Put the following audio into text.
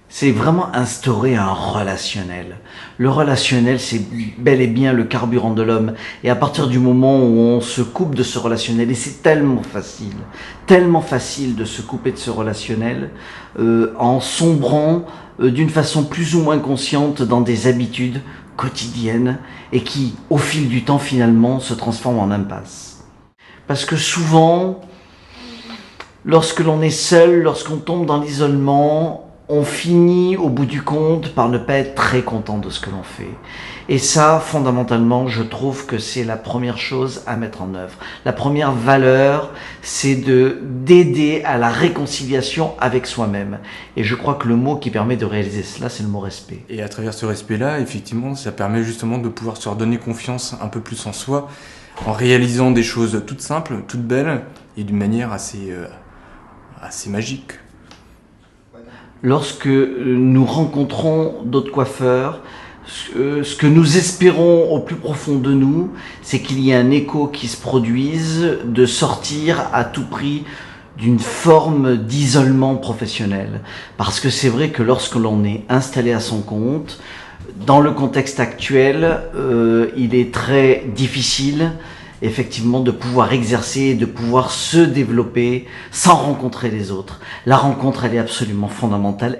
C'est vraiment instaurer un relationnel. Le relationnel, c'est bel et bien le carburant de l'homme. Et à partir du moment où on se coupe de ce relationnel, et c'est tellement facile de se couper de ce relationnel, en sombrant d'une façon plus ou moins consciente dans des habitudes quotidiennes et qui, au fil du temps, finalement, se transforment en impasse. Parce que souvent, lorsque l'on est seul, lorsqu'on tombe dans l'isolement, on finit au bout du compte par ne pas être très content de ce que l'on fait. Et ça, fondamentalement, je trouve que c'est la première chose à mettre en œuvre. La première valeur, c'est d'aider à la réconciliation avec soi-même. Et je crois que le mot qui permet de réaliser cela, c'est le mot respect. Et à travers ce respect-là, effectivement, ça permet justement de pouvoir se redonner confiance un peu plus en soi, en réalisant des choses toutes simples, toutes belles, et d'une manière assez magique. Lorsque nous rencontrons d'autres coiffeurs, ce que nous espérons au plus profond de nous, c'est qu'il y ait un écho qui se produise, de sortir à tout prix d'une forme d'isolement professionnel. Parce que c'est vrai que lorsque l'on est installé à son compte, dans le contexte actuel, il est très difficile effectivement de pouvoir exercer, de pouvoir se développer sans rencontrer les autres. La rencontre, elle est absolument fondamentale.